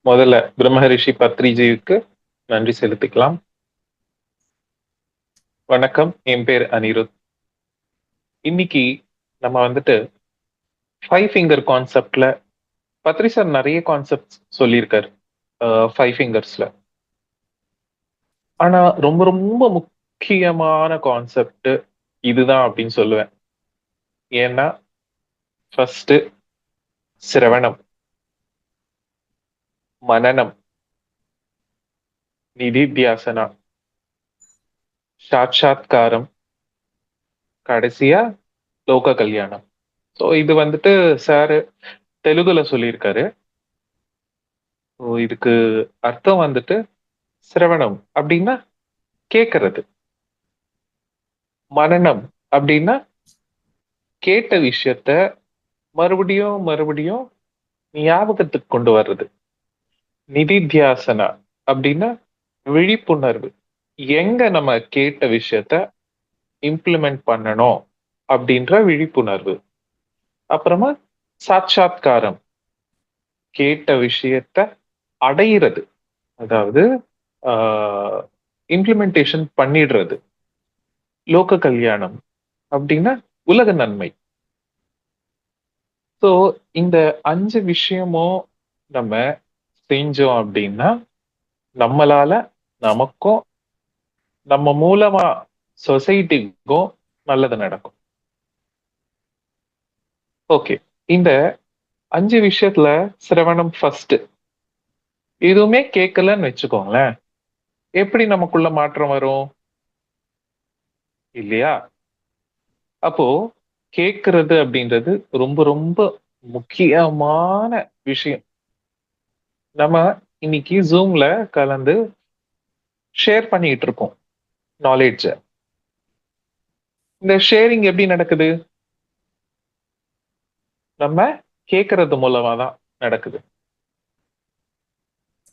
முதல்ல பிரம்மரிஷி பத்ரிஜிக்கு நன்றி செலுத்திக்கலாம். வணக்கம், என் பேர் அனிருத். இன்னைக்கு நம்ம வந்துட்டு 5 ஃபிங்கர் கான்செப்ட்ல பத்ரி சார் நிறைய கான்செப்ட் சொல்லியிருக்காரு 5 ஃபிங்கர்ஸ்ல. ஆனா ரொம்ப ரொம்ப முக்கியமான கான்செப்ட் இதுதான் அப்படின்னு சொல்லுவேன். ஏன்னா ஃபர்ஸ்ட் சிரவணம், மனனம், நிதித்தியாசனா, சாட்சாத்காரம், கடைசியா லோக கல்யாணம். ஸோ இது வந்துட்டு சார் தெலுங்குல சொல்லியிருக்காரு. இதுக்கு அர்த்தம் வந்துட்டு சிரவணம் அப்படின்னா கேட்கறது, மனனம் அப்படின்னா கேட்ட விஷயத்த மறுபடியும் மறுபடியும் ஞாபகத்துக்கு கொண்டு வர்றது, நிதித்தியாசனா அப்படின்னா விழிப்புணர்வு, எங்க நம்ம கேட்ட விஷயத்த இம்ப்ளிமெண்ட் பண்ணணும் அப்படின்ற விழிப்புணர்வு. அப்புறமா சாட்சாத்காரம், கேட்ட விஷயத்த அடையிறது, அதாவது இம்ப்ளிமெண்டேஷன் பண்ணிடுறது. லோக கல்யாணம் அப்படின்னா உலக நன்மை. ஸோ இந்த 5 விஷயமும் நம்ம செஞ்சோம் அப்படின்னா நம்மளால நமக்கும் நம்ம மூலமா சொசைட்டிக்கும் நல்லது நடக்கும். ஓகே, இந்த 5 விஷயத்துல சிரவணம் ஃபர்ஸ்ட். எதுவுமே கேட்கலன்னு வச்சுக்கோங்களேன், எப்படி நமக்குள்ள மாற்றம் வரும் இல்லையா? அப்போ கேட்கறது அப்படின்றது ரொம்ப ரொம்ப முக்கியமான விஷயம். நம்ம இன்னைக்கு ஜூம்ல கலந்து ஷேர் பண்ணிட்டு இருக்கோம் நாலேஜ. இந்த ஷேரிங் எப்படி நடக்குது? நம்ம கேட்கறது மூலமா தான் நடக்குது.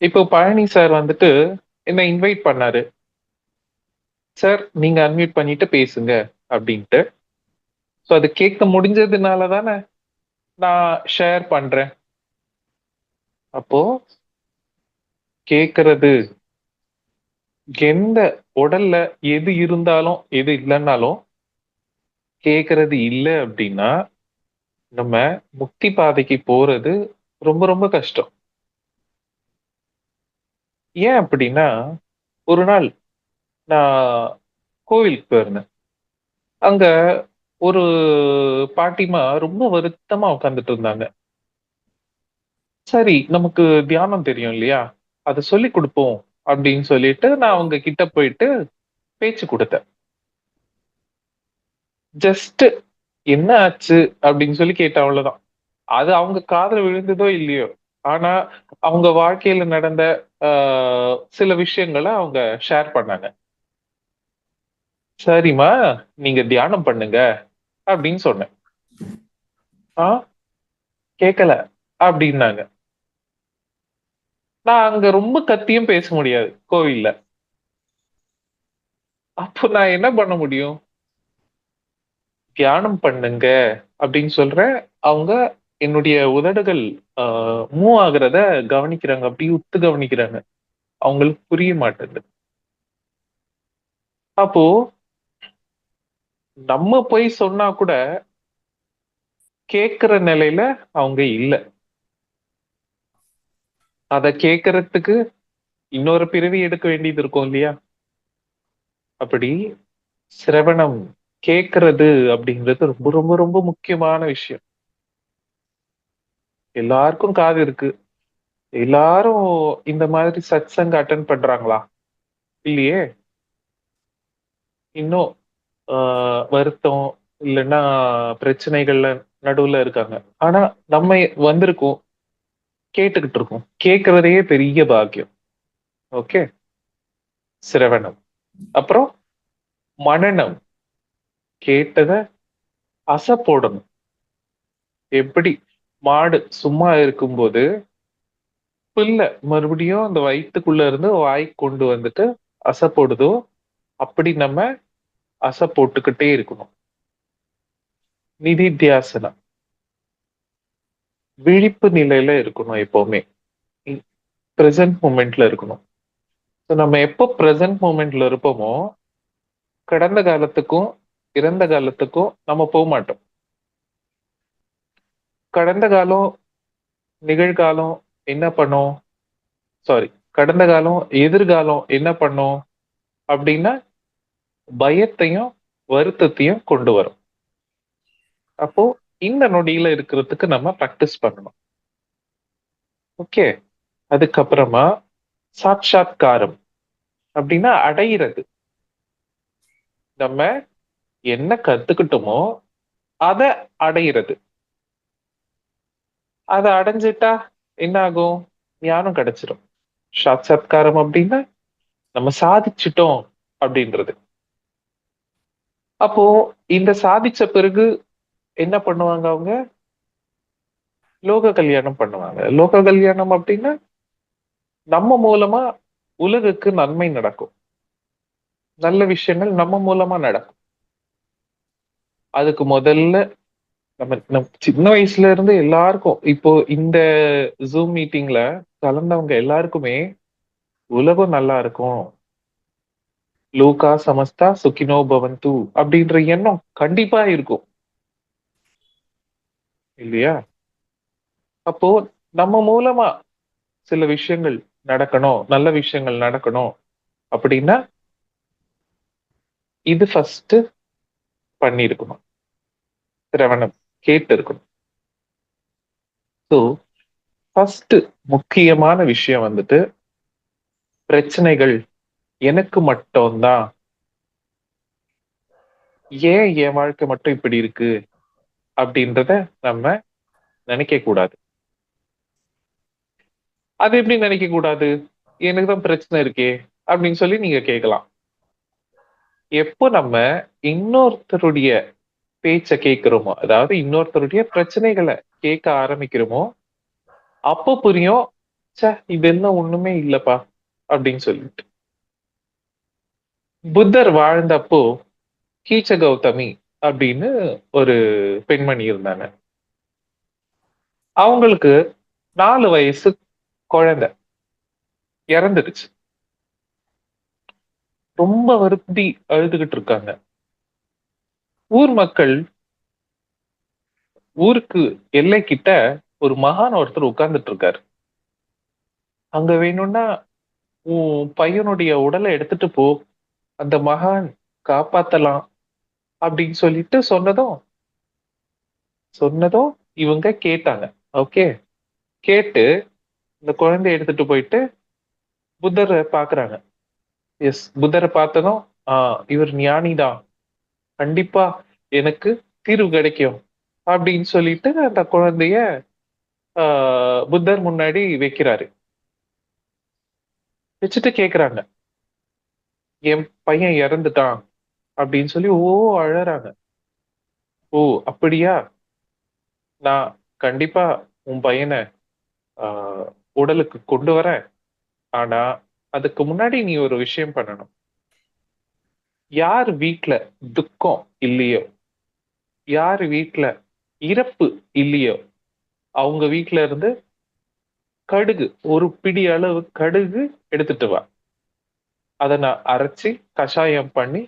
இப்போ பழனி சார் வந்துட்டு என்ன இன்வைட் பண்ணாரு, சார் நீங்க அன்மியூட் பண்ணிட்டு பேசுங்க அப்படின்ட்டு. ஸோ அது கேட்க முடிஞ்சதுனால தானே நான் ஷேர் பண்றேன். அப்போ கேட்கறது, எந்த உடல்ல எது இருந்தாலும் எது இல்லைன்னாலும் கேட்கறது இல்லை அப்படின்னா நம்ம முக்தி பாதைக்கு போறது ரொம்ப ரொம்ப கஷ்டம். ஏன் அப்படின்னா, ஒரு நாள் நான் கோவிலுக்கு போயிருந்தேன். அங்க ஒரு பாட்டிமா ரொம்ப வருத்தமா உட்கார்ந்துட்டு இருந்தாங்க. சரி, நமக்கு தியானம் தெரியும் இல்லையா, அதை சொல்லி கொடுப்போம் அப்படின்னு சொல்லிட்டு நான் அவங்க கிட்ட போயிட்டு பேச்சு கொடுத்தேன். ஜஸ்ட் என்ன ஆச்சு அப்படின்னு சொல்லி கேட்டேன், அவ்வளவுதான். அது அவங்க காதுல விழுந்ததோ இல்லையோ, ஆனா அவங்க வாழ்க்கையில நடந்த சில விஷயங்களை அவங்க ஷேர் பண்ணாங்க. சரிம்மா, நீங்க தியானம் பண்ணுங்க அப்படின்னு சொன்னேன். ஆ, கேட்கல அப்படின்னாங்க. நான் அங்க ரொம்ப கத்தியும் பேச முடியாது கோவில்ல. அப்போ நான் என்ன பண்ண முடியும்? தியானம் பண்ணுங்க அப்படின்னு சொல்றேன். அவங்க என்னுடைய உதடுகள் மூவ் ஆகுறத கவனிக்கிறாங்க, அப்படி உத்து கவனிக்கிறாங்க. அவங்களுக்கு புரிய மாட்டேங்குது. அப்போ நம்ம போய் சொன்னா கூட கேட்கிற நிலையில அவங்க இல்ல. அத கேட்கறதுக்கு இன்னொரு பிறவி எடுக்க வேண்டியது இருக்கும் இல்லையா? அப்படி சிரவணம், கேட்கறது அப்படிங்கிறது ரொம்ப ரொம்ப ரொம்ப முக்கியமான விஷயம். எல்லாருக்கும் காது இருக்கு. எல்லாரும் இந்த மாதிரி சத்சங்க அட்டன் பண்றாங்களா? இல்லையே. இன்னும் வருத்தம் இல்லைன்னா பிரச்சனைகள்ல நடுவுல இருக்காங்க. ஆனா நம்ம வந்திருக்கோம், கேட்டுக்கிட்டு இருக்கோம். கேட்கறதே பெரிய பாக்கியம். ஓகே, சிரவணம். அப்புறம் மனனம், கேட்டத அசை போடணும். எப்படி மாடு சும்மா இருக்கும்போது புல்ல மறுபடியும் அந்த வயித்துக்குள்ள இருந்து வாய்க்கு கொண்டு வந்துட்டு அசை போடுதோ, அப்படி நம்ம அசை போட்டுக்கிட்டே இருக்கணும். நிதித்தியாசனம், விழிப்பு நிலையில இருக்கணும் எப்பவுமே. பிரசன்ட் மூமெண்ட்ல இருக்கணும். ஸோ நம்ம எப்போ பிரசன்ட் மூமெண்ட்ல இருப்போமோ, கடந்த காலத்துக்கும், இறந்த காலத்துக்கும் நம்ம மாட்டோம். கடந்த காலம், நிகழ்காலம் என்ன பண்ணும்? சாரி, கடந்த காலம், எதிர்காலம் என்ன பண்ணும்? அப்படின்னா, பயத்தையும், வருத்தத்தையும் கொண்டு வரும். அப்போ இந்த நொடியில இருக்கிறதுக்கு நம்ம பிராக்டிஸ் பண்ணணும். ஓகே. அதுக்கப்புறமா சாட்சாத்காரம் அப்படின்னா அடையிறது. நம்ம என்ன கத்துக்கிட்டோமோ அத அடையிறது. அத அடைஞ்சிட்டா என்ன ஆகும்? ஞானம் கிடைச்சிடும். சாட்சாத்காரம் அப்படின்னா நம்ம சாதிச்சிட்டோம் அப்படின்றது. அப்போ இந்த சாதிச்ச பிறகு என்ன பண்ணுவாங்க அவங்க? லோக கல்யாணம் பண்ணுவாங்க. லோக கல்யாணம் அப்படின்னா நம்ம மூலமா உலகுக்கு நன்மை நடக்கும். நல்ல விஷயங்கள் நம்ம மூலமா நடக்கும். அதுக்கு முதல்ல நம்ம சின்ன வயசுல இருந்து எல்லாருக்கும் இப்போ இந்த ஜூம் மீட்டிங்ல கலந்தவங்க எல்லாருக்குமே உலகம் நல்லா இருக்கும். லோகா சமஸ்தா சுகினோ பவந்து அப்படின்ற எண்ணம் கண்டிப்பா இருக்கும் இல்லையா? அப்போ நம்ம மூலமா சில விஷயங்கள் நடக்கணும், நல்ல விஷயங்கள் நடக்கணும் அப்படின்னா இது ஃபர்ஸ்ட் பண்ணிருக்கணும். சிரவணம் கேட்டு இருக்கணும். ஸோ ஃபர்ஸ்ட் முக்கியமான விஷயம் வந்துட்டு பிரச்சனைகள் எனக்கு மட்டும்தான், ஏன் என் வாழ்க்கை மட்டும் இப்படி இருக்கு அப்படின்றத நம்ம நினைக்க கூடாது. அது எப்படி நினைக்க கூடாது? எனக்கு தான் பிரச்சனை இருக்கே அப்படின்னு சொல்லி நீங்க கேட்கலாம். எப்போ நம்ம இன்னொருத்தருடைய பேச்ச கேட்கிறோமோ, அதாவது இன்னொருத்தருடைய பிரச்சனைகளை கேட்க ஆரம்பிக்கிறோமோ, அப்போ புரியும், ச்சே இதெல்லாம் ஒண்ணுமே இல்லப்பா அப்படின்னு சொல்லிட்டு. புத்தர் வாழ்ந்தப்போ கீச்ச கௌதமி அப்படின்னு ஒரு பெண்மணி இருந்தாங்க. அவங்களுக்கு 4 வயசு குழந்தை இறந்துடுச்சு. ரொம்ப வருந்தி அழுதுகிட்டு இருக்காங்க. ஊர் மக்கள் ஊருக்கு எல்லை கிட்ட ஒரு மகான் ஒருத்தர் உட்கார்ந்துட்டு இருக்காரு. அங்க வேணும்னா உன் பையனுடைய உடலை எடுத்துட்டு போ, அந்த மகான் காப்பாத்தலாம் அப்படின்னு சொல்லிட்டு சொன்னதும் இவங்க கேட்டாங்க. ஓகே. கேட்டு இந்த குழந்தைய எடுத்துட்டு போயிட்டு புத்தரை பாக்குறாங்க. எஸ், புத்தரை பார்த்ததும் இவர் ஞானிதான், கண்டிப்பா எனக்கு தீர்வு கிடைக்கும் அப்படின்னு சொல்லிட்டு அந்த குழந்தைய புத்தர் முன்னாடி வைக்கிறாரு. வச்சுட்டு கேக்குறாங்க, என் பையன் இறந்துட்டான் அப்படின்னு சொல்லி அழறாங்க. ஓ அப்படியா, நான் கண்டிப்பா உன் பையனை ஆஹ் உடலுக்கு கொண்டு வரேன். ஆனா அதுக்கு முன்னாடி நீ ஒரு விஷயம் பண்ணணும். யார் வீட்ல துக்கம் இல்லையோ, யார் வீட்ல இறப்பு இல்லையோ, அவங்க வீட்ல இருந்து கடுகு, ஒரு பிடி அளவு கடுகு எடுத்துட்டு வா. அதை நான் அரைச்சி கஷாயம் பண்ணி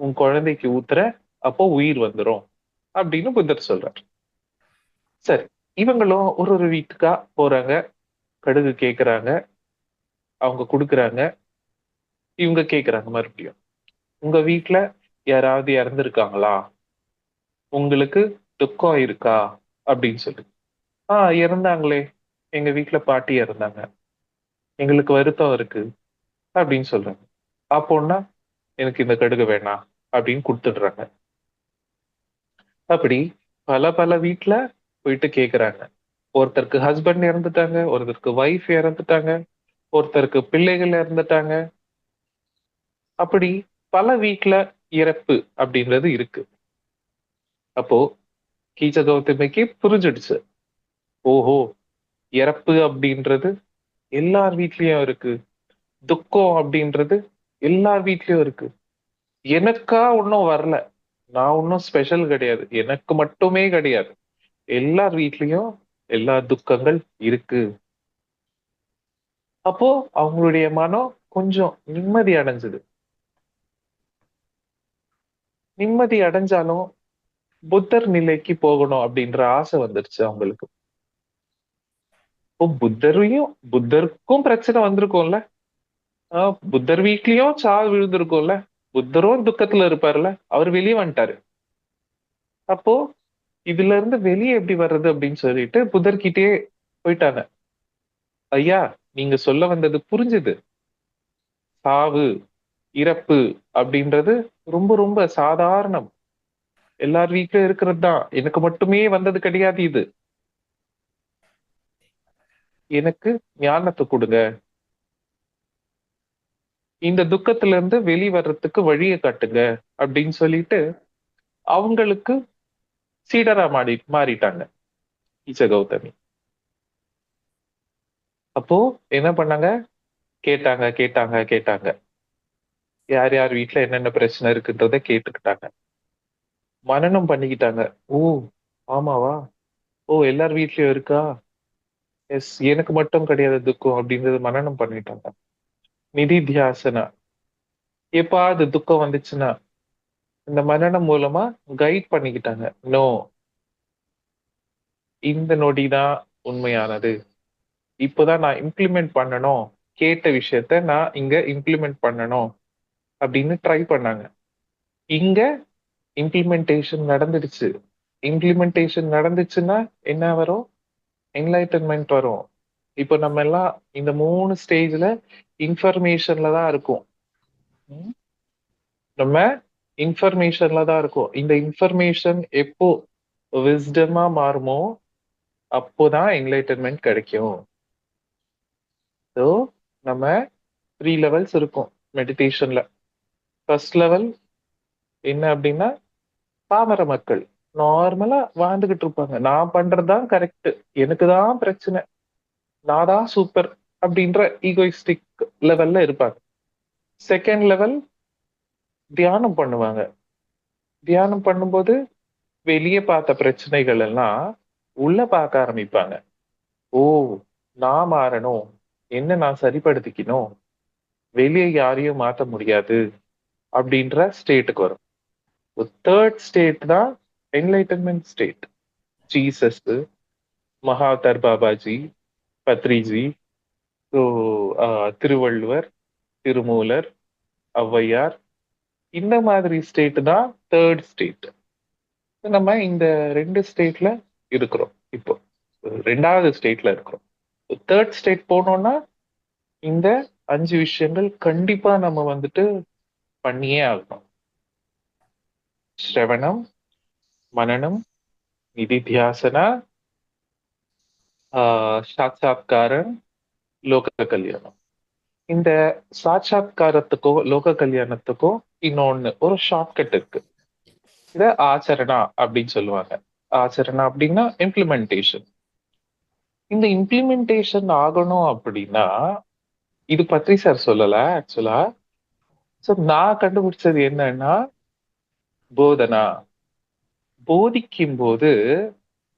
உன் குழந்தைக்கு ஊத்துறேன், அப்போ உயிர் வந்துரும் அப்படின்னு புத்தர் சொல்றார். சரி, இவங்களும் ஒரு ஒரு வீட்டுக்கா போறாங்க, கடுகு கேக்குறாங்க, அவங்க குடுக்குறாங்க. இவங்க கேக்குறாங்க மறுபடியும், உங்க வீட்ல யாராவது இறந்திருக்காங்களா? உங்களுக்கு துக்கம் இருக்கா? அப்படின்னு சொல்லி. இறந்தாங்களே, எங்க வீட்ல பாட்டி இறந்தாங்க, எங்களுக்கு வருத்தம் இருக்கு அப்படின்னு சொல்றாங்க. அப்போன்னா எனக்கு இந்த கடுகு வேணாம் அப்படின்னு கொடுத்துடுறாங்க. அப்படி பல பல வீட்ல போயிட்டு கேக்குறாங்க. ஒருத்தருக்கு ஹஸ்பண்ட் இறந்துட்டாங்க, ஒருத்தருக்கு ஒய்ஃப் இறந்துட்டாங்க, ஒருத்தருக்கு பிள்ளைகள் இறந்துட்டாங்க. அப்படி பல வீட்ல இறப்பு அப்படின்றது இருக்கு. அப்போ கீச்ச கௌதமிக்கு புரிஞ்சிடுச்சு. ஓஹோ, இறப்பு அப்படின்றது எல்லார் வீட்லயும் இருக்கு, துக்கம் அப்படின்றது எல்லார் வீட்லயும் இருக்கு. எனக்கா ஒன்னும் வரல, நான் ஒன்னும் ஸ்பெஷல் கிடையாது, எனக்கு மட்டுமே கிடையாது, எல்லார் வீட்லயும் எல்லா துக்கங்கள் இருக்கு. அப்போ அவங்களுடைய மனம் கொஞ்சம் நிம்மதி அடைஞ்சது. நிம்மதி அடைஞ்சாலும் புத்தர் நிலைக்கு போகணும் அப்படின்ற ஆசை வந்துருச்சு அவங்களுக்கு. இப்போ புத்தருக்கும் பிரச்சனை வந்திருக்கும்ல. புத்தர் வீட்லயும் சாவு விழுந்திருக்கும்ல. புத்தரும் துக்கத்துல இருப்பாருல்ல. அவர் வெளியே வந்துட்டாரு. அப்போ இதுல இருந்து வெளியே எப்படி வர்றது அப்படின்னு சொல்லிட்டு புதர்கிட்டயே போயிட்டாங்க. ஐயா, நீங்க சொல்ல வந்தது புரிஞ்சுது. சாவு, இறப்பு அப்படின்றது ரொம்ப ரொம்ப சாதாரணம். எல்லார் வீட்லயும் இருக்கிறது தான். எனக்கு மட்டுமே வந்தது கிடையாது இது. எனக்கு ஞானத்தை கொடுங்க. இந்த துக்கத்துல இருந்து வெளி வர்றதுக்கு வழியை காட்டுங்க அப்படின்னு சொல்லிட்டு அவங்களுக்கு சீடரா மாறிட்டாங்க ஈச கௌதமி. அப்போ என்ன பண்ணாங்க? கேட்டாங்க கேட்டாங்க கேட்டாங்க. யார் யார் வீட்ல என்னென்ன பிரச்சனை இருக்குன்றத கேட்டுக்கிட்டாங்க. மனனம் பண்ணிக்கிட்டாங்க. ஓ, ஆமாவா? ஓ, எல்லார் வீட்லயும் இருக்கா? எஸ், எனக்கு மட்டும் கிடையாது துக்கம் அப்படின்றது மனனம் பண்ணிட்டாங்க. நிதித்தியாசனா, எப்பாவது துக்கம் வந்துச்சுன்னா இந்த மனனம் மூலமா கைட் பண்ணிக்கிட்டாங்க. நோ, இந்த நொடிதான் உண்மையானது. இப்போதான் நான் இம்ப்ளிமெண்ட் பண்ணணும். கேட்ட விஷயத்த நான் இங்க இம்ப்ளிமெண்ட் பண்ணணும் அப்படின்னு ட்ரை பண்ணாங்க. இங்க இம்ப்ளிமெண்டேஷன் நடந்துடுச்சு. இம்ப்ளிமெண்டேஷன் நடந்துச்சுன்னா என்ன வரும்? என்லைட்டன்மெண்ட் வரும். இப்போ நம்ம எல்லாம் இந்த 3 ஸ்டேஜ்ல இன்ஃபர்மேஷன்ல தான் இருக்கும். ம். நம்ம இன்ஃபர்மேஷன்ல தான் இருக்கும். இந்த இன்ஃபர்மேஷன் எப்போ விஸ்டமா மாறுமோ அப்போதான் என்லைட்டன்மெண்ட் கிடைக்கும். ஸோ நம்ம 3 லெவல்ஸ் இருக்கும் மெடிடேஷன்ல. ஃபர்ஸ்ட் லெவல் என்ன அப்படின்னா, பாமர மக்கள் நார்மலா வாழ்ந்துகிட்டு இருப்பாங்க. நான் பண்றதுதான் கரெக்ட், எனக்கு தான் பிரச்சனை, நான் தான் சூப்பர் அப்படின்ற ஈகோயிஸ்டிக் லெவல்ல இருப்பாங்க. செகண்ட் லெவல் தியானம் பண்ணுவாங்க. தியானம் பண்ணும்போது வெளியே பார்த்த பிரச்சனைகள் எல்லாம் உள்ள பார்க்க ஆரம்பிப்பாங்க. ஓ, நான் மாறணும், என்ன நான் சரிப்படுத்திக்கணும், வெளியே யாரையும் மாத்த முடியாது அப்படின்ற ஸ்டேட்டுக்கு வரும். தேர்ட் ஸ்டேட் தான் enlightenment state. Jesus, Mahavatar Babaji, Badriji, so Thiruvalluvar, Thirumular, Avvaiyar, இந்த மாதிரி ஸ்டேட் தான் தேர்ட் ஸ்டேட். நம்ம இந்த 2 ஸ்டேட்ல இருக்கிறோம் இப்போ. 2வது ஸ்டேட்ல இருக்கிறோம். தேர்ட் ஸ்டேட் போனோம்னா இந்த 5 விஷயங்கள் கண்டிப்பா நம்ம வந்துட்டு பண்ணியே ஆகணும். ஸ்ரவணம், மனனம், நிதித்தியாசனா, சாட்சாத்காரம், லோக கல்யாணம். இந்த சாட்சாத்காரத்துக்கோ லோக கல்யாணத்துக்கோ இன்னொன்னு ஒரு ஷார்ட்கட் இருக்கு. இத ஆச்சரணா அப்படின்னு சொல்லுவாங்க. ஆச்சரணா அப்படின்னா இம்ப்ளிமெண்டேஷன். இந்த இம்ப்ளிமெண்டேஷன் ஆகணும் அப்படின்னா இது பத்ரி சார் சொல்லல ஆக்சுவலா. சோ நான் கண்டுபிடிச்சது என்னன்னா, போதனா. போதிக்கும் போது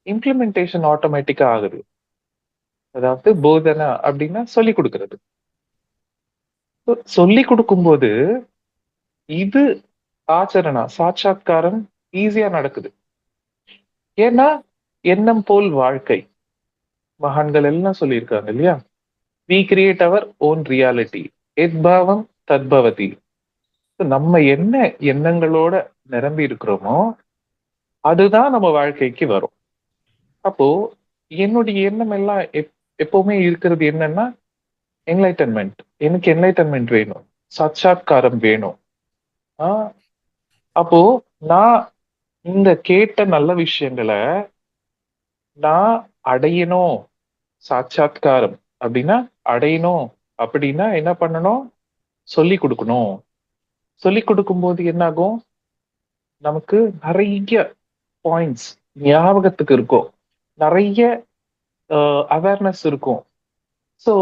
இம்ப்ளிமெண்டேஷன் ஆட்டோமேட்டிக்கா ஆகுது. அதாவது போதனா அப்படின்னா சொல்லி கொடுக்கிறது. சொல்லி கொடுக்கும்போது இது ஆச்சரணா சாட்சாத்காரம் ஈஸியா நடக்குது. ஏன்னா எண்ணம் போல் வாழ்க்கை. மகான்கள் எல்லாம் சொல்லியிருக்காங்க இல்லையா? We create our own reality. எத்பாவம் தத்பவதி. நம்ம என்ன எண்ணங்களோட நிரம்பி இருக்கிறோமோ அதுதான் நம்ம வாழ்க்கைக்கு வரும். அப்போ என்னுடைய எண்ணம் எல்லாம் எப்பவுமே இருக்கிறது என்னன்னா என்லைட்டன்மெண்ட். எனக்கு என்லைட்டன்மெண்ட் வேணும், சாட்சாத்காரம் வேணும். ஆஹ் அப்போ நான் இந்த கேட்ட நல்ல விஷயங்களை நான் அடையணும். சாட்சாத்காரம் அப்படின்னா அடையணும் அப்படின்னா என்ன பண்ணணும்? சொல்லி கொடுக்கணும். சொல்லி கொடுக்கும் போது என்ன ஆகும்? நமக்கு நிறைய பாயிண்ட்ஸ் ஞாபகத்துக்கு இருக்கும். நிறைய அவேர்னஸ் இருக்கும். சோ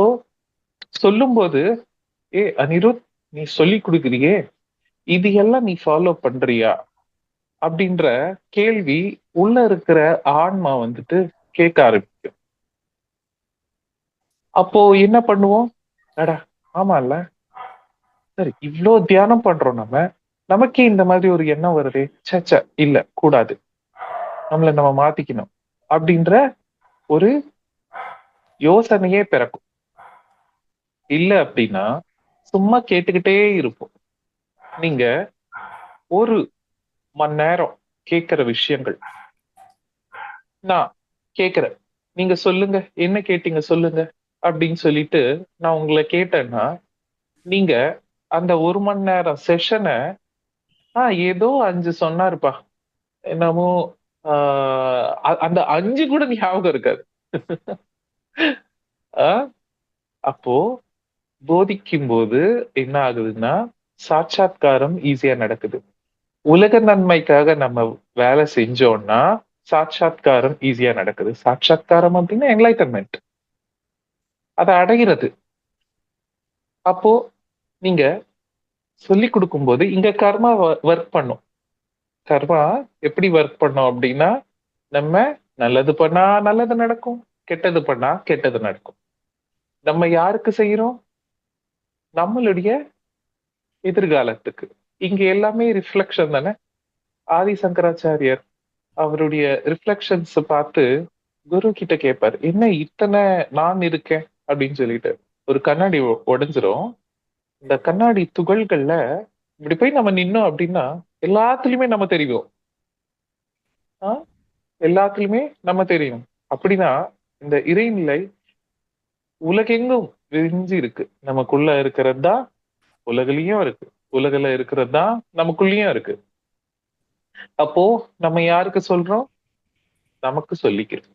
சொல்லும்போது, ஏ அனிருத், நீ சொல்லி கொடுக்குறியே, இது எல்லாம் நீ ஃபாலோ பண்றியா அப்படின்ற கேள்வி உள்ள இருக்கிற ஆன்மா வந்துட்டு கேட்க ஆரம்பிக்கும். அப்போ என்ன பண்ணுவோம்? அடா ஆமால்ல. சரி இவ்ளோ தியானம் பண்றோம் நம்ம. நமக்கே இந்த மாதிரி ஒரு எண்ணம் வருதே. ச்சே ச்சே இல்ல கூடாது. நம்மள நம்ம மாத்திக்கணும். அப்படின்ற ஒரு யோசனையே பிறக்கும். இல்ல அப்படின்னா, சும்மா கேட்டுக்கிட்டே இருப்போம். நீங்க 1 மணி நேரம் கேட்கிற விஷயங்கள், நான் கேட்கிறேன். நீங்க சொல்லுங்க. என்ன கேட்டீங்க சொல்லுங்க. அப்படின்னு சொல்லிட்டு நான் உங்கள கேட்டேன்னா, நீங்க அந்த 1 மணி நேரம் செஷன, ஏதோ 5 சொன்னாருப்பா. என்னமோ ஆ அந்த 5 கூட ஞாபகம் இருக்காது. ஆ அப்போ போதிக்கும்போது என்ன ஆகுதுன்னா, சாட்சாத்காரம் ஈஸியா நடக்குது. உலக நன்மைக்காக நம்ம வேலை செஞ்சோம்னா, சாட்சாத்காரம் ஈஸியா நடக்குது. சாட்சாத்காரம் அப்டின்னா என்லைட்டன்மென்ட். அத அடையிறது. அப்போ நீங்க சொல்லிக் குடுக்கும்போது, இங்க கர்மா வொர்க் பண்ணும். கர்மா எப்படி வொர்க் பண்ணும் அப்டின்னா, நம்ம நல்லது பண்ணா நல்லது நடக்கும். கெட்டது பண்ணா கெட்டது நடக்கும். நம்ம யாருக்கு செய்றோம்? நம்மளுடைய எதிர்காலத்துக்கு. இங்க எல்லாமே ரிஃப்ளெக்ஷன் தானே. ஆதி சங்கராச்சாரியார் அவருடைய ரிஃப்ளெக்ஷன்ஸ பார்த்து குரு கிட்ட கேட்பாரு. "என்ன இத்தன நான் இருக்கேன்?" அப்படின்னு சொல்லிட்டு. ஒரு கண்ணாடி உடைஞ்சிரும். இந்த கண்ணாடி துகள்கள்ல இப்படி போய் நம்ம நின்னோம் அப்படின்னா, எல்லாத்துலயுமே நம்ம தெரிவோம். ஆ எல்லாத்துலயுமே நம்ம தெரியும். அப்படின்னா, இந்த இறைநிலை உலகெங்கும் விரிஞ்சு இருக்கு. நமக்குள்ள இருக்கிறது தான் உலகுலயும் இருக்கு. உலகுல இருக்கிறது தான் நமக்குள்ளயும் இருக்கு. அப்போ நம்ம யாருக்கு சொல்றோம்? நமக்கு சொல்லிக்கிறோம்.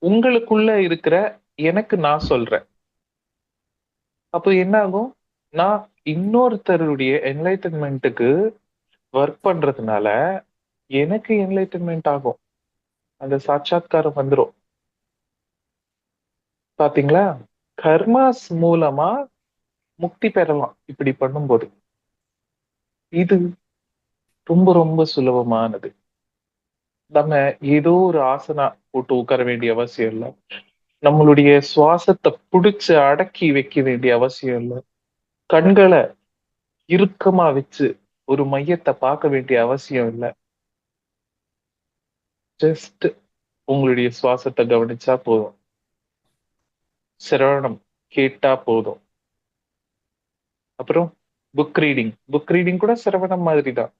உங்களுக்குள்ள இருக்கிற எனக்கு நான் சொல்றேன். அப்போ என்ன ஆகும்? நான் இன்னொருத்தருடைய என்லைட்டன்மென்ட்க்கு வொர்க் பண்றதுனால, எனக்கு என்லைட்டன்மென்ட் ஆகும். அந்த சாட்சாத்காரம் வந்துரும். பாத்தீங்களா? கர்மாஸ் மூலமா முக்தி பெறலாம். இப்படி பண்ணும்போது. இது ரொம்ப ரொம்ப சுலபமானது. நம்ம ஏதோ ஒரு ஆசனா போட்டு உட்கார வேண்டிய அவசியம் இல்ல. நம்மளுடைய சுவாசத்த புடிச்சு அடக்கி வைக்க வேண்டிய அவசியம் இல்ல. கண்கள இறுக்கமா வச்சு ஒரு மையத்த பார்க்க வேண்டிய அவசியம் இல்ல. ஜஸ்ட் உங்களுடைய சுவாசத்த கவனிச்சா போதும். சிரவணம் கேட்டா போதும். அப்புறம் புக் ரீடிங் கூட சிரவணம் மாதிரி தான்.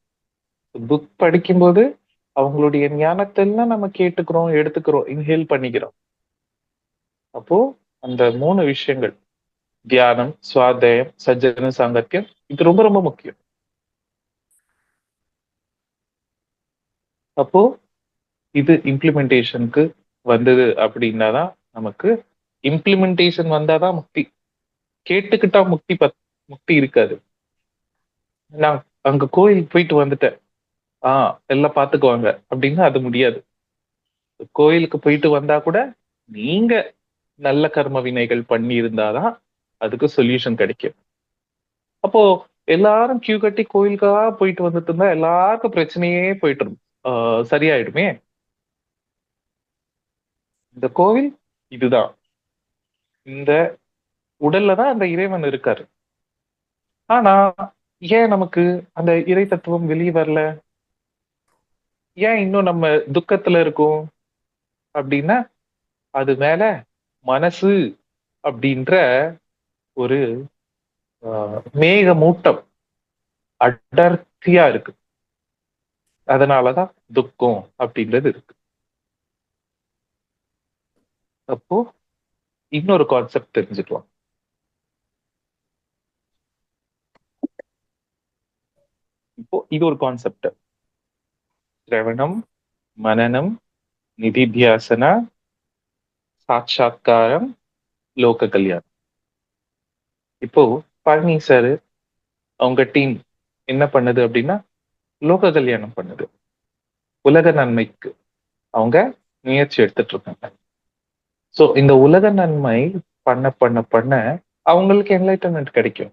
புக் படிக்கும்போது அவங்களுடைய ஞானத்தெல்லாம் நம்ம கேட்டுக்கிறோம், எடுத்துக்கிறோம், இன்ஹேல் பண்ணிக்கிறோம். அப்போ அந்த 3 விஷயங்கள் தியானம், சுவாத்தியாயம், சஜ்ஜன சாங்கத்தியம் இது ரொம்ப ரொம்ப முக்கியம். அப்போ இது இம்ப்ளிமெண்டேஷனுக்கு வந்தது அப்படின்னா தான் நமக்கு இம்ப்ளிமெண்டேஷன் வந்தா தான் முக்தி. கேட்டுக்கிட்டா முக்தி இருக்காது. நான் அங்க கோயிலுக்கு போயிட்டு வந்துட்டேன். ஆ எல்லாம் பார்த்துக்குவாங்க அப்படின்னா அது முடியாது. கோயிலுக்கு போயிட்டு வந்தா கூட நீங்க நல்ல கர்ம வினைகள் பண்ணி இருந்தாதான் அதுக்கு சொல்யூஷன் கிடைக்கும். அப்போ எல்லாரும் கியூ கட்டி கோயிலுக்கா போயிட்டு வந்துட்டு இருந்தா எல்லாருக்கும் பிரச்சனையே போயிட்டு இருக்கும். சரியாயிடுமே. இந்த கோவில் இதுதான். இந்த உடல்ல தான் அந்த இறைவன் இருக்காரு. ஆனா ஏன் நமக்கு அந்த இறை தத்துவம் வெளிய வரல? ஏன் இன்னும் நம்ம துக்கத்துல இருக்கோம்? அப்படின்னா, அது மேல மனசு அப்படின்ற ஒரு மேகமூட்டம் அடர்த்தியா இருக்கு. அதனாலதான் துக்கம் அப்படின்றது இருக்கு. அப்போ இன்னொரு கான்செப்ட் தெரிஞ்சுக்கலாம். இப்போ இது ஒரு கான்செப்ட். சிரவணம், மனனம், நிதித்தியாசனா, சாட்சாத்காரம், லோக கல்யாணம். இப்போ பழனி சார் அவங்க டீம் என்ன பண்ணுது அப்படின்னா, லோக கல்யாணம் பண்ணுது. உலக நன்மைக்கு அவங்க முயற்சி எடுத்துட்டு இருக்காங்க. சோ இந்த உலக நன்மை பண்ண அவங்களுக்கு என்லைட்டன்மென்ட் கிடைக்கும்.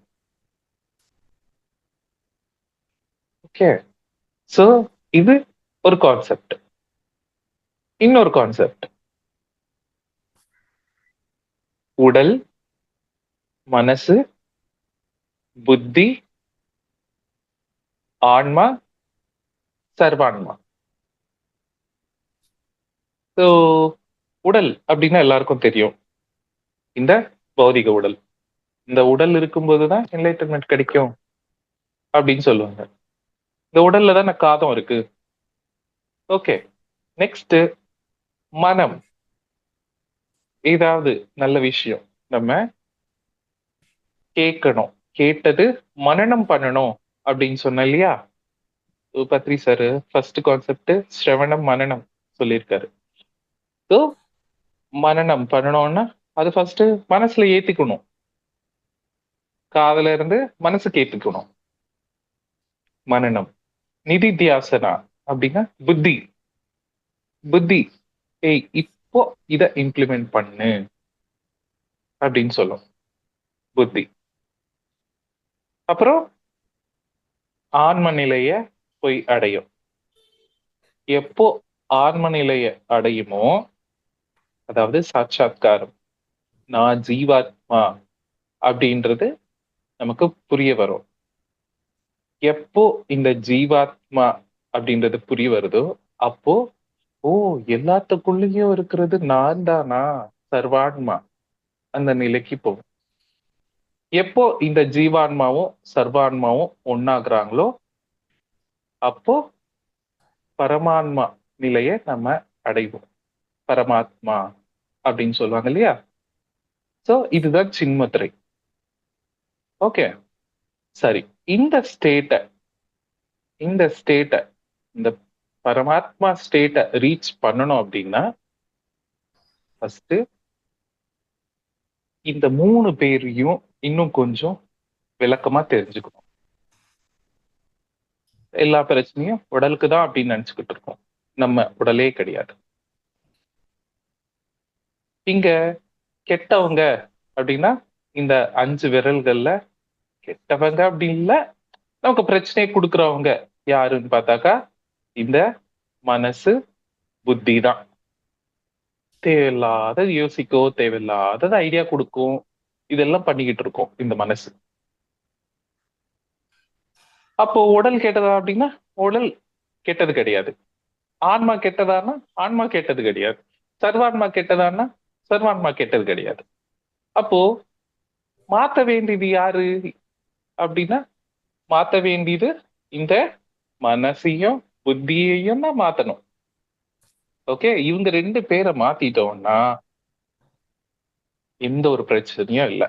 ஓகே. சோ இது ஒரு கான்செப்ட். இன்னொரு கான்செப்ட். உடல், மனசு, புத்தி, ஆன்மா, சர்வான்மா. ஸோ உடல் அப்படின்னா எல்லாருக்கும் தெரியும். இந்த பௌதிக உடல். இந்த உடல் இருக்கும்போது தான் என்லைட்டன்மென்ட் கிடைக்கும் அப்படின்னு சொல்லுவாங்க. இந்த உடல்ல தானே காதம் இருக்கு. ஓகே. நெக்ஸ்ட் மனம். ஏதாவது நல்ல விஷயம் நம்ம கேட்கணும். கேட்டது மனனம் பண்ணணும் அப்படின்னு சொன்னேன் இல்லையா? பத்ரி சார் ஃபர்ஸ்ட் கான்செப்ட் ஸ்ரவணம் மனனம் சொல்லியிருக்காரு. ஸோ மனனம் பண்ணணும்னா அது ஃபர்ஸ்ட் மனசுல ஏத்திக்கணும். காதுல இருந்து மனசுக்கு ஏத்திக்கணும். மனனம். நிதித்தியாசனா அப்படின்னா புத்தி. புத்தி ஏய் இப்போ இத இம்ப்ளிமெண்ட் பண்ணு அப்படின்னு சொல்லும் புத்தி. அப்புறம் ஆன்ம நிலைய போய் அடையும். எப்போ ஆன்ம நிலைய அடையுமோ, அதாவது சாட்சாத்காரம், நான் ஜீவாத்மா அப்படின்றது நமக்கு புரிய வரும். எப்போ இந்த ஜீவாத்மா அப்படின்றது புரிய வருதோ, அப்போ ஓ எல்லாத்துக்குள்ளேயும் இருக்கிறது நான் தானா, சர்வான்மா அந்த நிலைக்கு போகும். எப்போ இந்த ஜீவான்மாவும் சர்வான்மாவும் ஒன்னாகிறாங்களோ, அப்போ பரமான்மா நிலையை நம்ம அடைவோம். பரமாத்மா அப்படின்னு சொல்லுவாங்க இல்லையா? சோ இதுதான் சின்மத்திரை. ஓகே, சரி. இந்த ஸ்டேட்ட இந்த ஸ்டேட்ட இந்த பரமாத்மா ஸ்டேட்ட ரீச் பண்ணணும் அப்படின்னா ஃபர்ஸ்ட் இந்த 3 பேரையும் இன்னும் கொஞ்சம் விளக்கமா தெரிஞ்சுக்கணும். எல்லா பிரச்சனையும் உடலுக்கு தான் அப்படின்னு நினைச்சுக்கிட்டு இருக்கோம். நம்ம உடலே கிடையாது. இங்க கெட்டவங்க அப்படின்னா இந்த 5 விரல்கள்ல கெட்டவங்க அப்படி இல்ல, நமக்கு பிரச்சனையை கொடுக்குறவங்க யாருன்னு பார்த்தாக்கா இந்த மனசு, புத்தி தான். தேவையில்லாத யோசிக்கும், தேவையில்லாதது ஐடியா கொடுக்கும், இதெல்லாம் பண்ணிக்கிட்டு இருக்கோம் இந்த மனசு. அப்போ உடல் கெட்டதா அப்படின்னா உடல் கெட்டது கிடையாது. ஆன்மா கெட்டதான்னா ஆன்மா கெட்டது கிடையாது. சர்வான்மா கெட்டதான்னா சர்வான்மா கெட்டது கிடையாது. அப்போ மாத்த வேண்டியது யாரு அப்படின்னா, மாத்த வேண்டியது இந்த மனசையும் புத்தியையும் தான் மாத்தணும். ஓகே, இவங்க 2 பேரை மாத்திட்டோம்னா எந்த ஒரு பிரச்சனையும் இல்லை.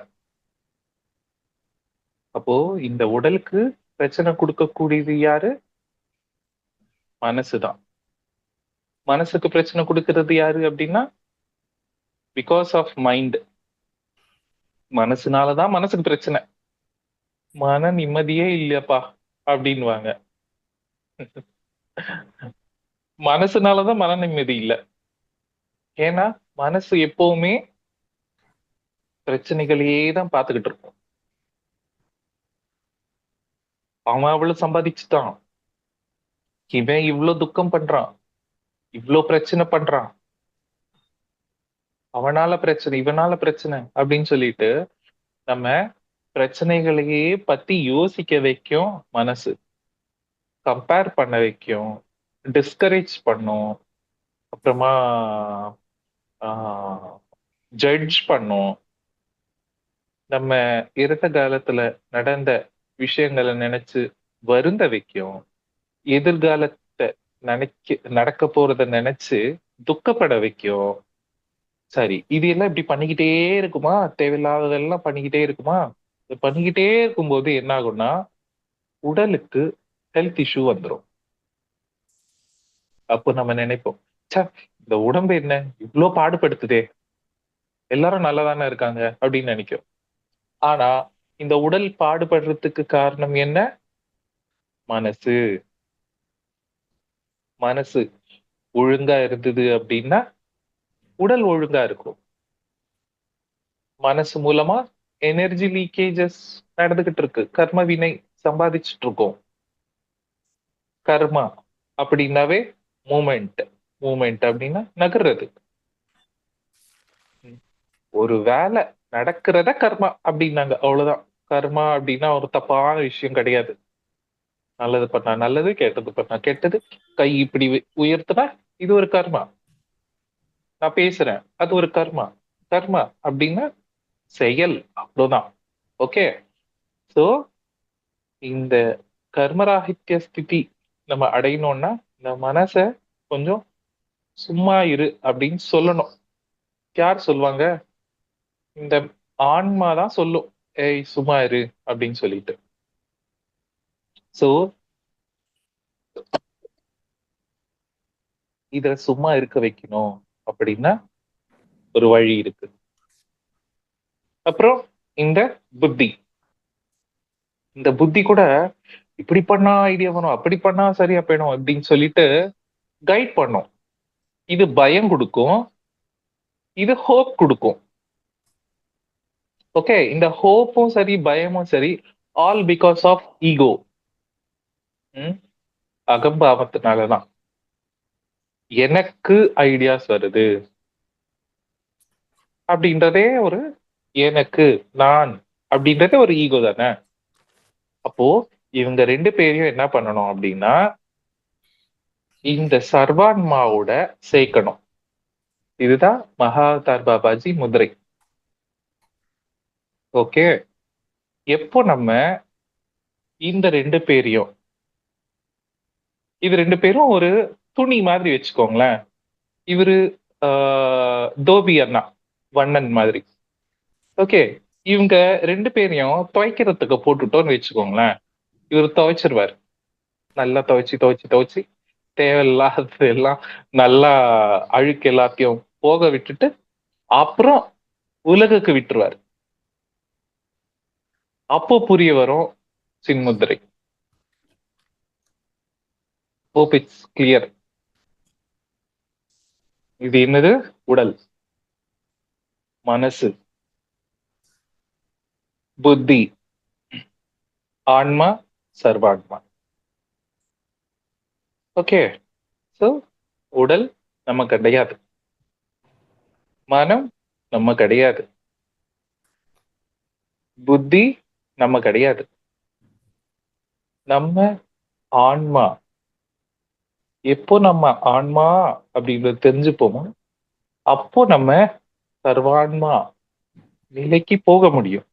அப்போ இந்த உடலுக்கு பிரச்சனை கொடுக்கக்கூடியது யாரு? மனசுதான். மனசுக்கு பிரச்சனை கொடுக்கிறது யாரு அப்படின்னா பிகாஸ் ஆஃப் மைண்ட். மனசுனாலதான் மனசுக்கு பிரச்சனை. மன நிம்மதியே இல்லையாப்பா அப்படின்வாங்க. மனசுனாலதான் மன நிம்மதி இல்லை. ஏன்னா மனசு எப்பவுமே பிரச்சனைகளையே தான் பார்த்துக்கிட்டு இருக்கும். அவன் அவ்வளவு சம்பாதிச்சுட்டான், இவன் இவ்வளவு துக்கம் பண்றான், இவ்வளவு பிரச்சனை பண்றான், அவனால பிரச்சனை இவனால பிரச்சனை அப்படின்னு சொல்லிட்டு நம்ம பிரச்சனைகளையே பத்தி யோசிக்க வைக்கும் மனசு. கம்பேர் பண்ண வைக்கும், டிஸ்கரேஜ் பண்ணும், அப்புறமா ஜட்ஜ் பண்ணும். நம்ம இறந்த காலத்துல நடந்த விஷயங்களை நினைச்சு வருந்த வைக்கும். எதிர்காலத்தை நடக்க போறத நினைச்சு துக்கப்பட வைக்கும். சரி, இது எல்லாம் இப்படி பண்ணிக்கிட்டே இருக்குமா? தேவையில்லாததெல்லாம் பண்ணிக்கிட்டே இருக்குமா? இது பண்ணிக்கிட்டே இருக்கும்போது என்ன ஆகும்னா உடலுக்கு ஹெல்த் இஷ்யூ வந்துடும். அப்போ நம்ம நினைப்போம், ச்சே இந்த உடம்பு என்ன இவ்ளோ பாடுபடுத்துதே, எல்லாரும் நல்லாதானே இருக்காங்க அப்படின்னு நினைக்கும். ஆனா இந்த உடல் பாடுபடுறதுக்கு காரணம் என்ன? மனசு. மனசு ஒழுங்கா இருந்தது அப்படின்னா உடல் ஒழுங்கா இருக்கும். மனசு மூலமா எனர்ஜி லீக்கேஜஸ் நடந்துகிட்டு இருக்கு. கர்ம வினை சம்பாதிச்சுட்டு இருக்கோம். கர்மா அப்படின்னாவே மூமெண்ட். மூமெண்ட் அப்படின்னா நகர்றது. ஒரு வேலை நடக்கிறத கர்மா அப்படின்னாங்க. அவ்வளவுதான். கர்மா அப்படின்னா ஒரு தப்பான விஷயம் கிடையாது. நல்லது பண்ணா நல்லது, கெட்டது பண்ணா கெட்டது. கை இப்படி உயர்த்தினா இது ஒரு கர்மா. நான் பேசுறேன். அது ஒரு கர்மா. கர்மா அப்படின்னா செயல். அவ்வளவுதான். ஓகே. சோ இந்த கர்மராகித்ய ஸ்திதி நம்ம அடையணும்னா இந்த மனச கொஞ்சம் சும்மா இரு அப்படின்னு சொல்லணும். யார் சொல்லுவாங்க? இந்த ஆன்மா தான் சொல்லும். ஏய் சும்மா இரு அப்படின்னு சொல்லிட்டு. சோ இத சும்மா இருக்க வைக்கணும் அப்படின்னா ஒரு வழி இருக்கு. அப்புறம் இந்த புத்தி. இந்த புத்தி கூட இப்படி பண்ணா ஐடியா வரும், அப்படி பண்ணா சரியா போயிடும் அப்படின்னு சொல்லிட்டு கைட் பண்ணும். இது பயம் கொடுக்கும், இது ஹோப் கொடுக்கும். ஓகே, இந்த ஹோப்பும் சரி பயமும் சரி ஆல் பிகாஸ் ஆஃப் ஈகோ. அகம்பாவத்தினாலதான் எனக்கு ஐடியாஸ் வருது அப்படின்றதே ஒரு எனக்கு நான் அப்படின்றதே ஒரு ஈகோ தானே. அப்போ இவங்க ரெண்டு பேரையும் என்ன பண்ணணும் அப்படின்னா இந்த சர்வான்மாவோட சேர்க்கணும். இதுதான் மகாவதார் பாபாஜி முதிரை. ஓகே. எப்போ நம்ம இந்த ரெண்டு பேரையும் இது ரெண்டு பேரும் ஒரு துணி மாதிரி வச்சுக்கோங்களேன். இவரு தோபி அண்ணா வண்ணன் மாதிரி. ஓகே. இவங்க ரெண்டு பேரையும் துவைக்கிறதுக்கு போட்டுட்டோம்னு வச்சுக்கோங்களேன். இவர் துவைச்சிருவாரு. நல்லா துவைச்சு துவைச்சு துவைச்சு தேவையில்லாதது எல்லாம் நல்லா அழுக்கு எல்லாத்தையும் போக விட்டுட்டு அப்புறம் உலகுக்கு விட்டுருவாரு. அப்போ புரிய வரும் சின்முத்திரை. Hope it's clear. இது என்னது? உடல், மனசு, புத்தி, ஆன்மா, சர்வான்மா. ஓகே. சோ உடல் நம்ம கிடையாது, மனம் நம்ம கிடையாது, புத்தி நம்ம கிடையாது. நம்ம ஆன்மா. எப்போ நம்ம ஆன்மா அப்படின்றது தெரிஞ்சுப்போமோ அப்போ நம்ம சர்வான்மா நிலைக்கு போக முடியும்.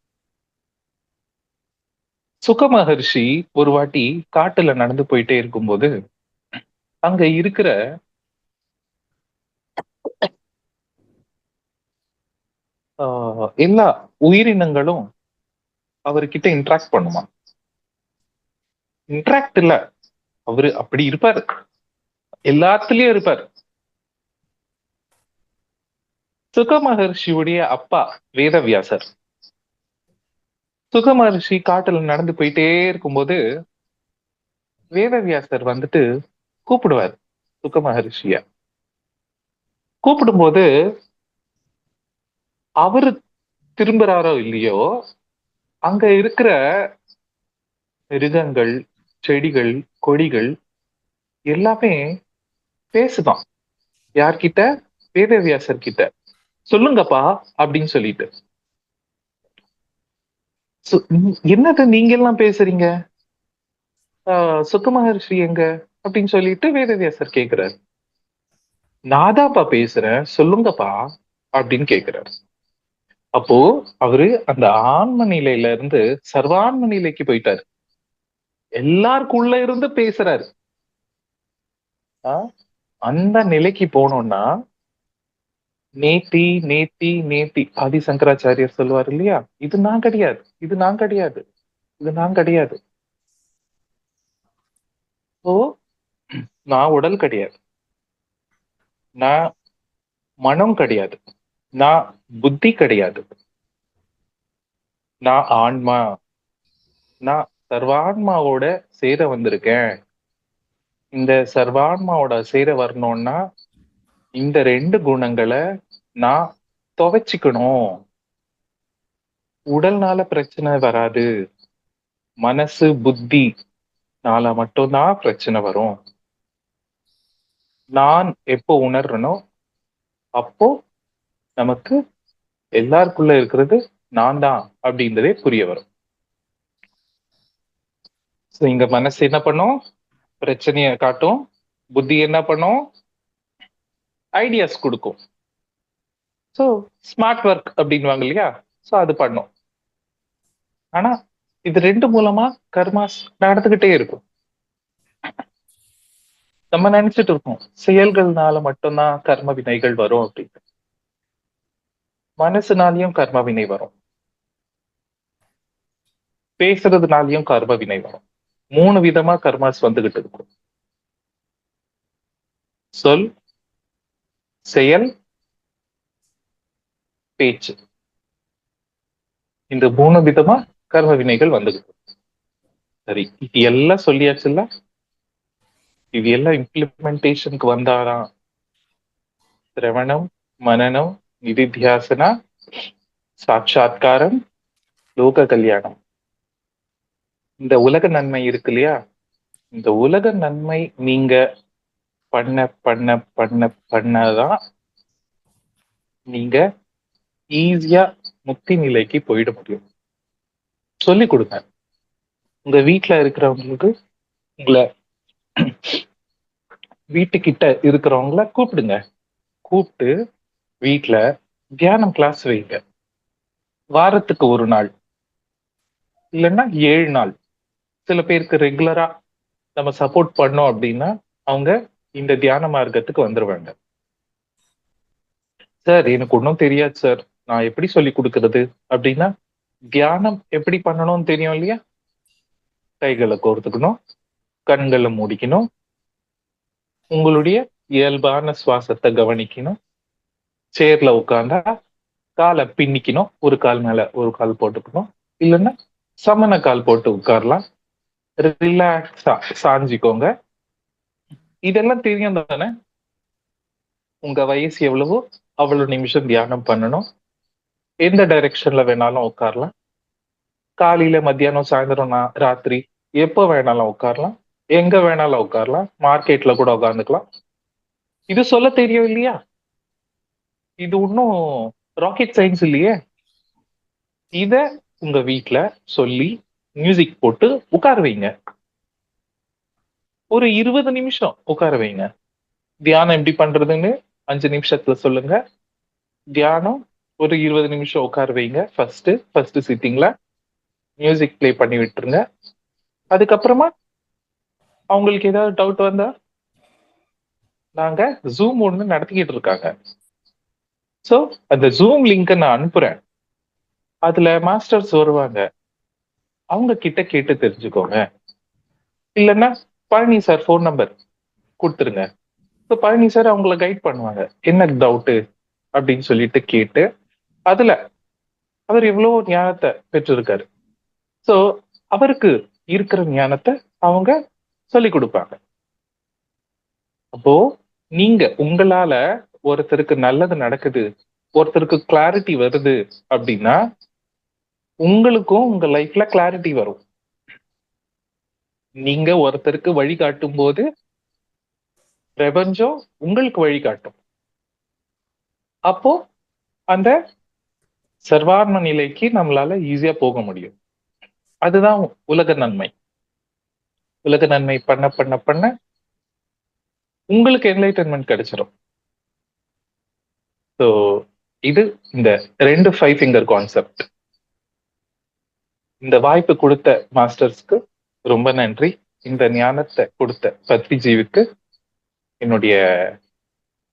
சுக மகர்ஷி ஒரு வாட்டி காட்டுல நடந்து போயிட்டே இருக்கும்போது அங்க இருக்கிற எல்லா உயிரினங்களும் அவர்கிட்ட இன்ட்ராக்ட் பண்ணுமா. இன்ட்ராக்ட் இல்ல, அவரு அப்படி இருப்பாரு, எல்லாத்துலயும் இருப்பாரு. சுக மகர்ஷியுடைய அப்பா வேதவியாசர். சுக மகர்ஷி காட்டுல நடந்து போயிட்டே இருக்கும்போது வேதவியாசர் வந்துட்டு கூப்பிடுவார் சுக மகர்ஷிய. கூப்பிடும்போது அவரு திரும்புறாரோ இல்லையோ அங்க இருக்கிற மிருகங்கள், செடிகள், கொடிகள் எல்லாமே பேசுதான். யார்கிட்ட? வேதவியாசர் கிட்ட. சொல்லுங்கப்பா அப்படின்னு சொல்லிட்டு. என்னது நீங்க எல்லாம் பேசுறீங்க? சுக்க மகர்ஷி எங்க அப்படின்னு சொல்லிட்டு வேதவியாசர் கேக்குறாரு. நாதாப்பா பேசுறேன், சொல்லுங்கப்பா அப்படின்னு கேக்குறாரு. அப்போ அவரு அந்த ஆன்ம நிலையில இருந்து சர்வான்ம நிலைக்கு போயிட்டாரு. எல்லாருக்குள்ள இருந்து பேசுறாரு. அந்த நிலைக்கு போனோம்னா நேத்தி நேத்தி நேத்தி ஆதி சங்கராச்சாரியர் சொல்லுவார் இல்லையா, இது நான் கிடையாது, இது நான் கிடையாது, இது நான் கிடையாது. ஓ நான் உடல் கிடையாது, நான் மனம் கிடையாது, நான் புத்தி கிடையாது, நான் ஆன்மா, நான் சர்வான்மாவோட சேர வந்திருக்கேன். இந்த சர்வான்மாவோட சேர வரணும்னா இந்த ரெண்டு குணங்களை நான் துவைச்சுக்கணும். உடல்னால பிரச்சனை வராது, மனசு புத்தி நால மட்டும்தான் பிரச்சனை வரும். நான் எப்போ உணர்றனோ அப்போ நமக்கு எல்லாருக்குள்ள இருக்கிறது நான் தான் அப்படின்றதே புரிய வரும். இங்க மனசு என்ன பண்ணும்? பிரச்சனையை காட்டும். புத்தி என்ன பண்ணும்? ஐடியாஸ் கொடுக்கும். ஸோ ஸ்மார்ட் ஒர்க் அப்படின்வாங்க இல்லையா? ஸோ அது பண்ணும். ஆனா இது ரெண்டு மூலமா கர்மாஸ் நடந்துகிட்டே இருக்கும். நம்ம நினைச்சிட்டு இருக்கோம் செயல்கள்னால மட்டும்தான் கர்ம வினைகள் வரும் அப்படின்னு. மனசுனாலையும் கர்ம வினை வரும், பேசுறதுனாலையும் கர்ம வினை வரும். 3 விதமா கர்மாஸ் வந்துகிட்டு இருக்கும். சொல், செயல், பேச்சு. இந்த 3 விதமா கர்ம வினைகள் வந்துகிட்டு இருக்கும். சரி, இது எல்லாம் சொல்லியாச்சுல்ல. இது எல்லாம் இம்ப்ளிமெண்டேஷனுக்கு வந்தாராம் சிரவணம், மனனம், நிதித்தியாசனா, சாட்சாத்காரம், லோக கல்யாணம். இந்த உலக நன்மை இருக்கு இல்லையா? இந்த உலக நன்மை நீங்க பண்ண பண்ண பண்ண பண்ணதான் நீங்க ஈஸியா முக்தி நிலைக்கு போயிட முடியும். சொல்லி கொடுங்க. உங்க வீட்டுல இருக்கிறவங்களுக்கு, உங்களை வீட்டுக்கிட்ட இருக்கிறவங்கள கூப்பிடுங்க. கூப்பிட்டு வீட்டுல தியானம் கிளாஸ் வைங்க. வாரத்துக்கு 1 நாள் இல்லைன்னா 7 நாள். சில பேருக்கு ரெகுலரா நம்ம சப்போர்ட் பண்ணோம் அப்படின்னா அவங்க இந்த தியான மார்க்கத்துக்கு வந்துருவாங்க. சார் எனக்கு ஒன்றும் தெரியாது சார், நான் எப்படி சொல்லி கொடுக்கறது அப்படின்னா, தியானம் எப்படி பண்ணணும்னு தெரியும் இல்லையா? கைகளை கோர்த்துக்கணும், கண்களை மூடிக்கணும், உங்களுடைய இயல்பான சுவாசத்தை கவனிக்கணும். சேர்ல உட்கார்ந்தா காலை பின்னிக்கணும், ஒரு கால் மேல ஒரு கால் போட்டுக்கணும், இல்லைன்னா சமண கால் போட்டு உட்காரலாம். ரிலாக்ஸா சாஞ்சிக்கோங்க. இதெல்லாம் தெரியும் தானே? உங்க வயசு எவ்வளவோ அவ்வளவு நிமிஷம் தியானம் பண்ணணும். எந்த டைரக்ஷன்ல வேணாலும் உட்காரலாம். காலையில, மத்தியானம், சாயந்தரம், ராத்திரி எப்போ வேணாலும் உட்காரலாம். எங்க வேணாலும் உட்காரலாம். மார்க்கெட்ல கூட உட்காந்துக்கலாம். இது சொல்ல தெரியும் இல்லையா? இது ஒன்றும் ராக்கெட் சயின்ஸ் இல்லையே. இத உங்க வீட்டுல சொல்லி மியூசிக் போட்டு உட்கார வைங்க. ஒரு 20 நிமிஷம் உட்கார வைங்க. தியானம் எப்படி பண்றதுன்னு 5 நிமிஷத்துல சொல்லுங்க. தியானம் ஒரு 20 நிமிஷம் உட்கார வைங்க. ஃபர்ஸ்ட் சிட்டிங்ல மியூசிக் பிளே பண்ணி விட்டுருங்க. அதுக்கப்புறமா அவங்களுக்கு ஏதாவது டவுட் வந்தா நாங்க ஜூம் ஒன்று நடத்திக்கிட்டு இருக்காங்க. ஸோ அந்த ஜூம் லிங்கை நான் அனுப்புறேன். அதுல மாஸ்டர்ஸ் வருவாங்க. அவங்க கிட்ட கேட்டு தெரிஞ்சுக்கோங்க. இல்லைன்னா பழனி சார் ஃபோன் நம்பர் கொடுத்துருங்க. ஸோ பழனி சார் அவங்கள கைட் பண்ணுவாங்க. என்ன டவுட்டு அப்படின்னு சொல்லிட்டு கேட்டு, அதுல அவர் எவ்வளவு ஞானத்தை பெற்றிருக்காரு. ஸோ அவருக்கு இருக்கிற ஞானத்தை அவங்க சொல்லி கொடுப்பாங்க. அப்போ நீங்க உங்களால ஒருத்தருக்கு நல்லது நடக்குது, ஒருத்தருக்கு கிளாரிட்டி வருது அப்படின்னா உங்களுக்கும் உங்க லைஃப்ல கிளாரிட்டி வரும். நீங்க ஒருத்தருக்கு வழிகாட்டும் போது பிரபஞ்சம் உங்களுக்கு வழிகாட்டும். அப்போ அந்த சர்வார்ம நிலைக்கு நம்மளால ஈஸியா போக முடியும். அதுதான் உலக நன்மை. உலக நன்மை பண்ண பண்ண பண்ண உங்களுக்கு என்லைட்டன்மெண்ட் கிடைச்சிடும். ஸோ இது இந்த 2 5 ஃபிங்கர் கான்செப்ட். இந்த வாய்ப்பு கொடுத்த மாஸ்டர்ஸ்க்கு ரொம்ப நன்றி. இந்த ஞானத்தை கொடுத்த பத்ரிஜீவுக்கு என்னுடைய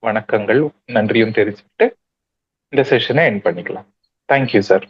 வணக்கங்கள், நன்றியும் தெரிஞ்சுக்கிட்டு இந்த செஷனை எண்ட் பண்ணிக்கலாம். Thank you sir.